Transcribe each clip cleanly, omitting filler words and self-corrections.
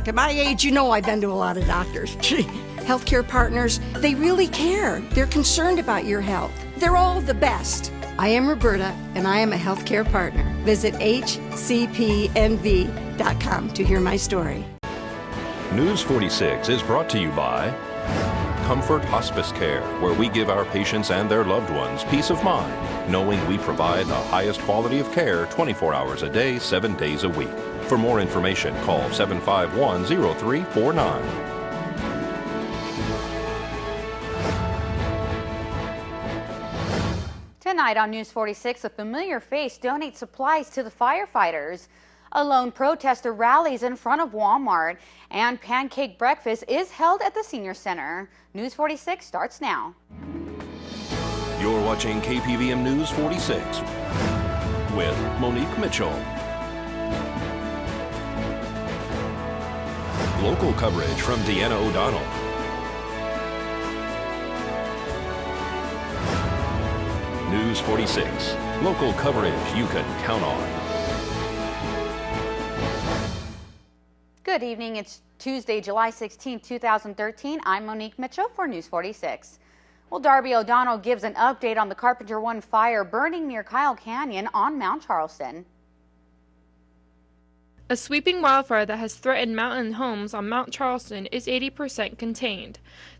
At my age, you know I've been to a lot of doctors. Healthcare partners, they really care. They're concerned about your health. They're all the best. I am Roberta, and I am a healthcare partner. Visit hcpnv.com to hear my story. News 46 is brought to you by Comfort Hospice Care, where we give our patients and their loved ones peace of mind, knowing we provide the highest quality of care 24 hours a day, 7 days a week. For more information, call 751-0349. Tonight on News 46, a familiar face donates supplies to the firefighters. A lone protester rallies in front of Walmart, and pancake breakfast is held at the Senior Center. News 46 starts now. You're watching KPVM News 46 with Monique Mitchell. Local coverage from Deanna O'Donnell. News 46, local coverage you can count on. Good evening. It's Tuesday, July 16, 2013. I'm Monique Mitchell for News 46. Well, Darby O'Donnell gives an update on the Carpenter 1 fire burning near Kyle Canyon on Mount Charleston. A sweeping wildfire that has threatened mountain homes on Mount Charleston is 80% contained,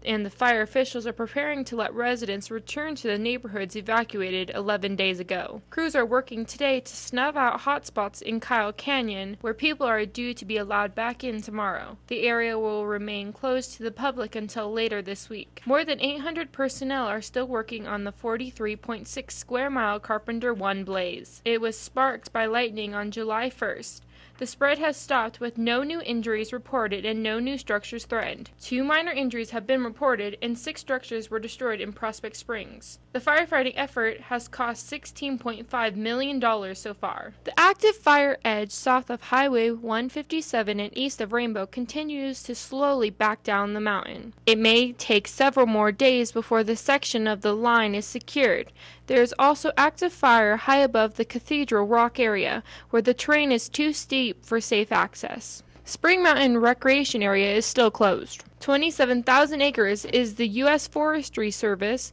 and the fire officials are preparing to let residents return to the neighborhoods evacuated 11 days ago. Crews are working today to snuff out hotspots in Kyle Canyon, where people are due to be allowed back in tomorrow. The area will remain closed to the public until later this week. More than 800 personnel are still working on the 43.6 square mile Carpenter 1 blaze. It was sparked by lightning on July 1st. The spread has stopped with no new injuries reported and no new structures threatened. 2 minor injuries have been reported and 6 structures were destroyed in Prospect Springs. The firefighting effort has cost $16.5 million so far. The active fire edge south of Highway 157 and east of Rainbow continues to slowly back down the mountain. It may take several more days before this section of the line is secured. There is also active fire high above the Cathedral Rock area, where the terrain is too steep for safe access. Spring Mountain Recreation Area is still closed. 27,000 acres is the U.S. Forestry Service,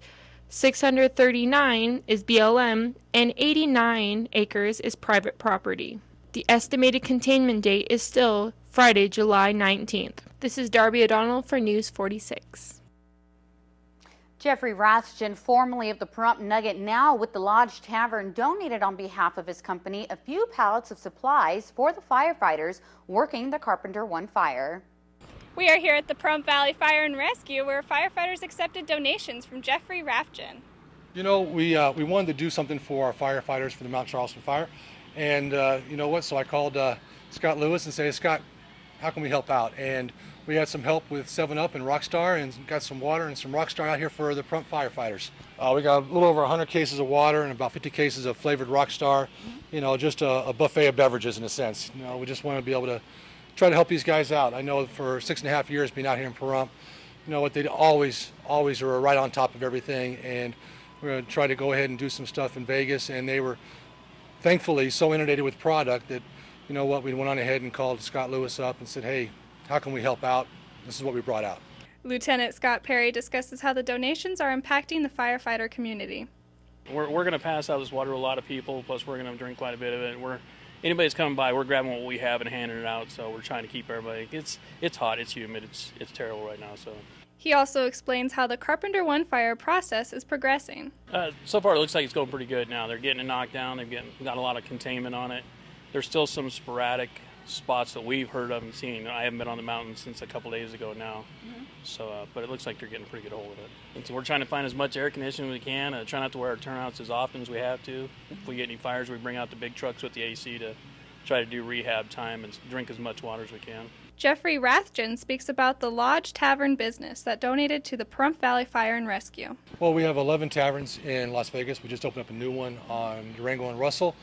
639 is BLM, and 89 acres is private property. The estimated containment date is still Friday, July 19th. This is Darby O'Donnell for News 46. Jeffrey Rathjen, formerly of the Pahrump Nugget, now with the Lodge Tavern, donated on behalf of his company a few pallets of supplies for the firefighters working the Carpenter 1 fire. We are here at the Pahrump Valley Fire and Rescue, where firefighters accepted donations from Jeffrey Rathjen. You know, we wanted to do something for our firefighters for the Mount Charleston fire, and you know what? So I called Scott Lewis and said, Scott, how can we help out? And we had some help with 7-Up and Rockstar, and got some water and some Rockstar out here for the Pahrump firefighters. We got a little over 100 cases of water and about 50 cases of flavored Rockstar. You know, just a buffet of beverages in a sense. You know, we just want to be able to try to help these guys out. I know for 6.5 years being out here in Pahrump, you know what, they always are right on top of everything, and we're going to try to go ahead and do some stuff in Vegas, and they were thankfully so inundated with product that, you know what, we went on ahead and called Scott Lewis up and said, hey, how can we help out? This is what we brought out. Lieutenant Scott Perry discusses how the donations are impacting the firefighter community. We're going to pass out this water to a lot of people, plus we're going to drink quite a bit of it. Anybody's coming by, we're grabbing what we have and handing it out, so we're trying to keep everybody. It's hot, it's humid, it's terrible right now. So he also explains how the Carpenter 1 fire process is progressing. So far it looks like it's going pretty good now. They're getting it knocked down, got a lot of containment on it. There's still some sporadic spots that we've heard of and seen. I haven't been on the mountain since a couple days ago now. So, but it looks like they're getting a pretty good hold of it. And so we're trying to find as much air conditioning as we can, try not to wear our turnouts as often as we have to. If we get any fires, we bring out the big trucks with the AC to try to do rehab time and drink as much water as we can. Jeffrey Rathjen speaks about the Lodge Tavern business that donated to the Pahrump Valley Fire and Rescue. Well, we have 11 taverns in Las Vegas. We just opened up a new one on Durango and Russell,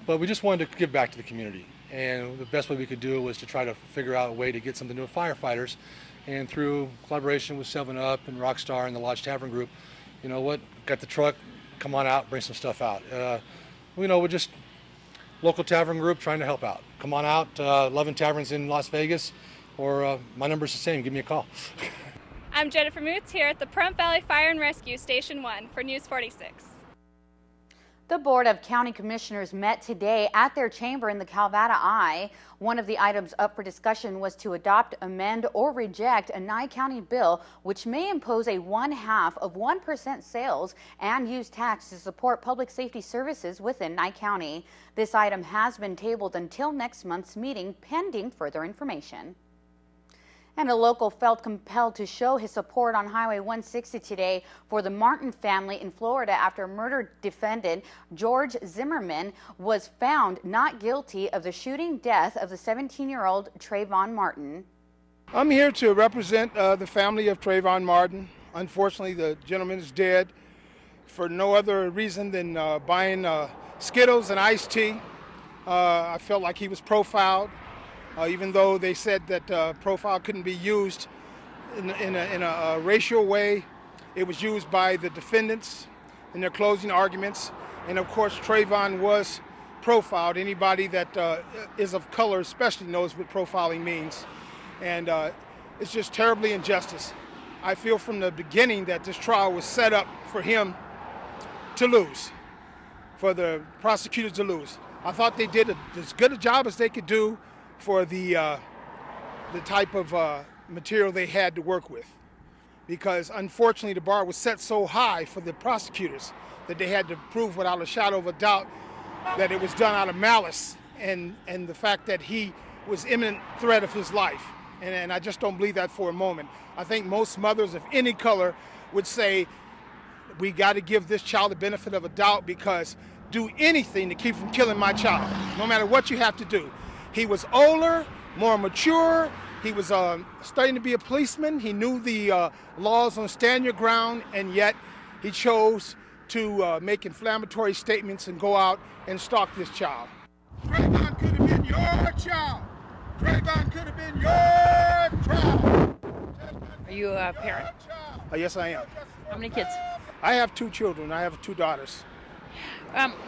but we just wanted to give back to the community. And the best way we could do was to try to figure out a way to get something to the firefighters. And through collaboration with 7-Up and Rockstar and the Lodge Tavern Group, you know what, got the truck, come on out, bring some stuff out. You know, we're just local tavern group trying to help out. Come on out, 11 taverns in Las Vegas. or my number's the same. Give me a call. I'm Jennifer Moots here at the Pahrump Valley Fire and Rescue Station 1 for News 46. The Board of County Commissioners met today at their chamber in the Calvada I. One of the items up for discussion was to adopt, amend, or reject a Nye County bill which may impose a 1/2 of 1% sales and use tax to support public safety services within Nye County. This item has been tabled until next month's meeting pending further information. And a local felt compelled to show his support on Highway 160 today for the Martin family in Florida after murder defendant George Zimmerman was found not guilty of the shooting death of the 17-year-old Trayvon Martin. I'm here to represent the family of Trayvon Martin. Unfortunately, the gentleman is dead for no other reason than buying Skittles and iced tea. I felt like he was profiled. Even though they said that profile couldn't be used in a racial way, it was used by the defendants in their closing arguments. And of course, Trayvon was profiled. Anybody that is of color especially knows what profiling means. And it's just terribly injustice. I feel from the beginning that this trial was set up for him to lose, for the prosecutors to lose. I thought they did as good a job as they could do for the type of material they had to work with, because unfortunately the bar was set so high for the prosecutors that they had to prove without a shadow of a doubt that it was done out of malice and the fact that he was imminent threat of his life. And I just don't believe that for a moment. I think most mothers of any color would say we got to give this child the benefit of a doubt, because do anything to keep from killing my child, no matter what you have to do. He was older, more mature. He was starting to be a policeman. He knew the laws on stand your ground, and yet he chose to make inflammatory statements and go out and stalk this child. Trayvon could have been your child. Trayvon could have been your child. Are you a parent? Yes, I am. How many kids? I have 2 children. I have 2 daughters.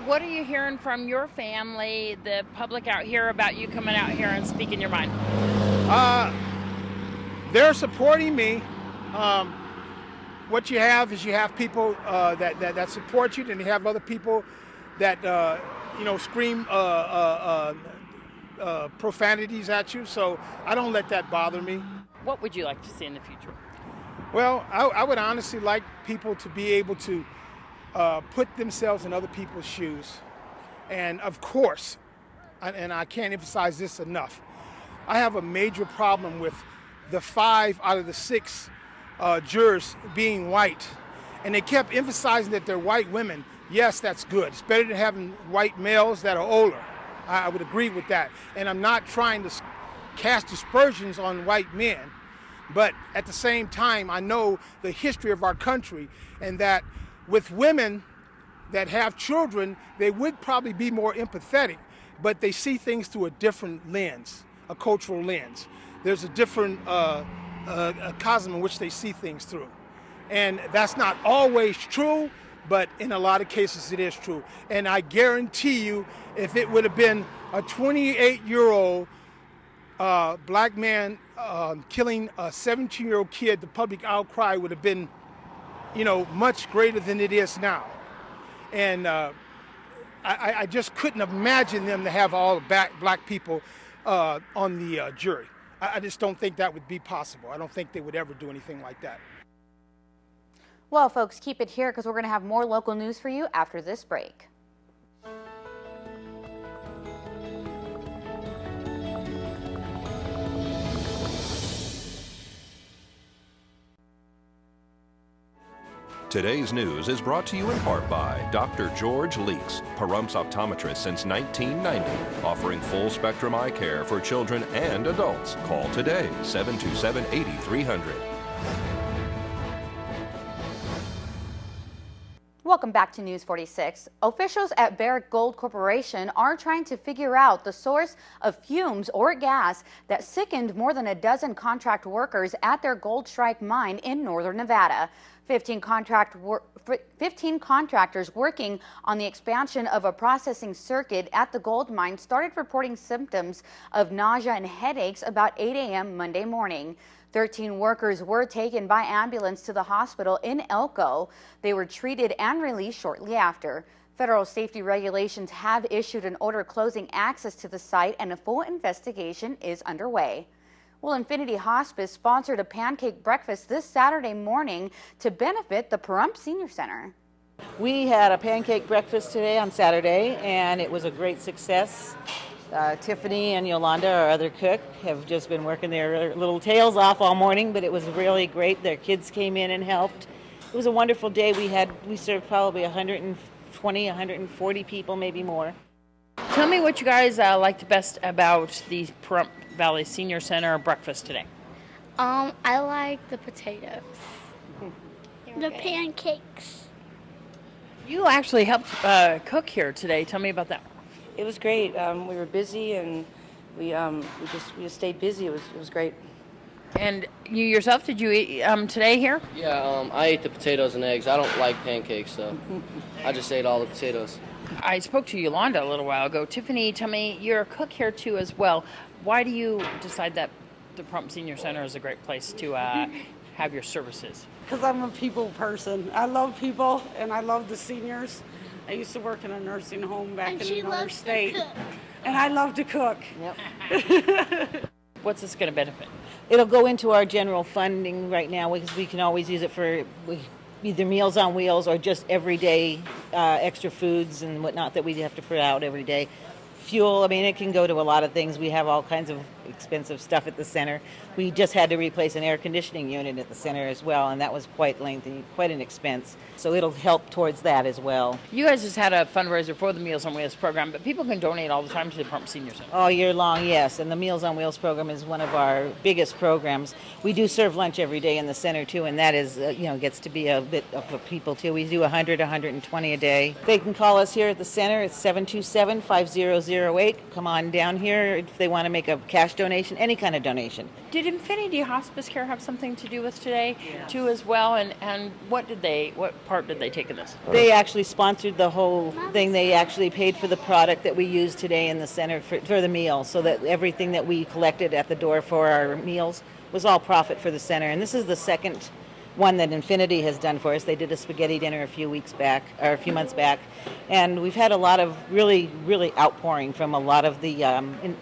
What are you hearing from your family, the public out here, about you coming out here and speaking your mind? They're supporting me. What you have is you have people that support you, and you have other people that scream profanities at you. So I don't let that bother me. What would you like to see in the future? Well, I would honestly like people to be able to put themselves in other people's shoes. And of course, and I can't emphasize this enough, I have a major problem with the 5 out of the 6 jurors being white. And they kept emphasizing that they're white women. Yes, that's good. It's better than having white males that are older. I would agree with that. And I'm not trying to cast aspersions on white men, but at the same time, I know the history of our country, and that with women that have children, they would probably be more empathetic, but they see things through a different lens, a cultural lens. There's a different a cosmos in which they see things through. And that's not always true, but in a lot of cases it is true. And I guarantee you, if it would have been a 28-year-old black man killing a 17-year-old kid, the public outcry would have been much greater than it is now. And I just couldn't imagine them to have all black people on the jury. I just don't think that would be possible. I don't think they would ever do anything like that. Well, folks, keep it here because we're going to have more local news for you after this break. Today's news is brought to you in part by Dr. George Leeks, Pahrumps optometrist since 1990, offering full-spectrum eye care for children and adults. Call today, 727-8300. Welcome back to News 46. Officials at Barrick Gold Corporation are trying to figure out the source of fumes or gas that sickened more than a dozen contract workers at their Gold Strike mine in northern Nevada. 15 contractors working on the expansion of a processing circuit at the gold mine started reporting symptoms of nausea and headaches about 8 a.m. Monday morning. 13 workers were taken by ambulance to the hospital in Elko. They were treated and released shortly after. Federal safety regulations have issued an order closing access to the site, and a full investigation is underway. Well, Infinity Hospice sponsored a pancake breakfast this Saturday morning to benefit the Pahrump Senior Center. We had a pancake breakfast today on Saturday, and it was a great success. Tiffany and Yolanda, our other cook, have just been working their little tails off all morning, but it was really great. Their kids came in and helped. It was a wonderful day. We served probably 120, 140 people, maybe more. Tell me what you guys liked best about the Pahrump Valley Senior Center breakfast today. I like the potatoes. The pancakes. You actually helped cook here today. Tell me about that. It was great. We were busy, and we just stayed busy. It was great. And you yourself, did you eat today here? Yeah, I ate the potatoes and eggs. I don't like pancakes, so I just ate all the potatoes. I spoke to Yolanda a little while ago. Tiffany, tell me, you're a cook here too as well. Why do you decide that the Pahrump Senior Center is a great place to have your services? Because I'm a people person. I love people, and I love the seniors. I used to work in a nursing home back in another state, and I love to cook. Yep. What's this going to benefit? It'll go into our general funding right now, because we can always use it for either Meals on Wheels or just everyday extra foods and whatnot that we have to put out every day. Fuel, I mean, it can go to a lot of things. We have all kinds of expensive stuff at the center. We just had to replace an air conditioning unit at the center as well, and that was quite lengthy, quite an expense. So it'll help towards that as well. You guys just had a fundraiser for the Meals on Wheels program, but people can donate all the time to the Pahrump Senior Center. All year long, yes, and the Meals on Wheels program is one of our biggest programs. We do serve lunch every day in the center too, and that is, gets to be a bit of a people too. We do 100, 120 a day. They can call us here at the center. It's 727-5008. Come on down here if they want to make a cash donation, any kind of donation. Did Infinity Hospice Care have something to do with today too as well? And what part did they take in this? They actually sponsored the whole thing. They actually paid for the product that we use today in the center for the meal, so that everything that we collected at the door for our meals was all profit for the center. And this is the second one that Infinity has done for us. They did a spaghetti dinner a few months back, and we've had a lot of really outpouring from a lot of the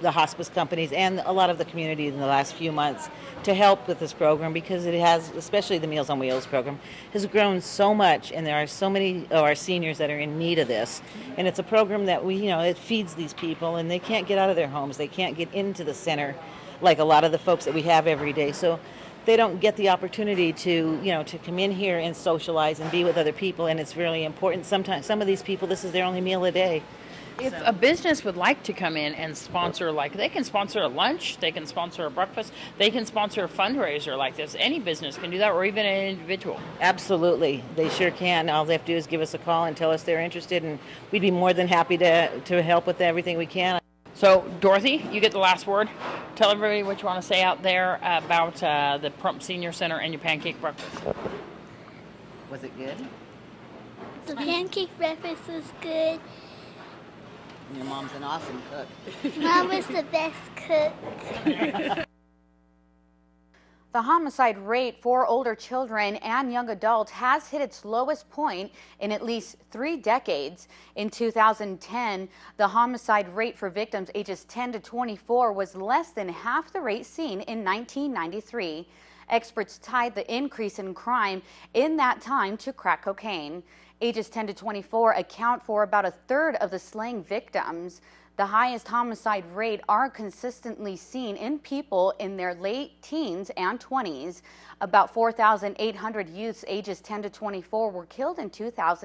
hospice companies and a lot of the community in the last few months to help with this program, because it has, especially the Meals on Wheels program, has grown so much, and there are so many of our seniors that are in need of this. And it's a program that it feeds these people, and they can't get out of their homes. They can't get into the center like a lot of the folks that we have every day. So they don't get the opportunity to come in here and socialize and be with other people, and it's really important. Sometimes some of these people, this is their only meal a day. If a business would like to come in and sponsor, they can sponsor a lunch, they can sponsor a breakfast, they can sponsor a fundraiser like this. Any business can do that, or even an individual. Absolutely, they sure can. All they have to do is give us a call and tell us they're interested, and we'd be more than happy to help with everything we can. So, Dorothy, you get the last word. Tell everybody what you want to say out there about the Pahrump Senior Center and your pancake breakfast. Was it good? The pancake breakfast was good. Your mom's an awesome cook. Mom was the best cook. The homicide rate for older children and young adults has hit its lowest point in at least 3 decades. In 2010, the homicide rate for victims ages 10 to 24 was less than half the rate seen in 1993. Experts tied the increase in crime in that time to crack cocaine. Ages 10 to 24 account for about a third of the slaying victims. The highest homicide rate are consistently seen in people in their late teens and 20s. About 4,800 youths ages 10 to 24 were killed in 2000.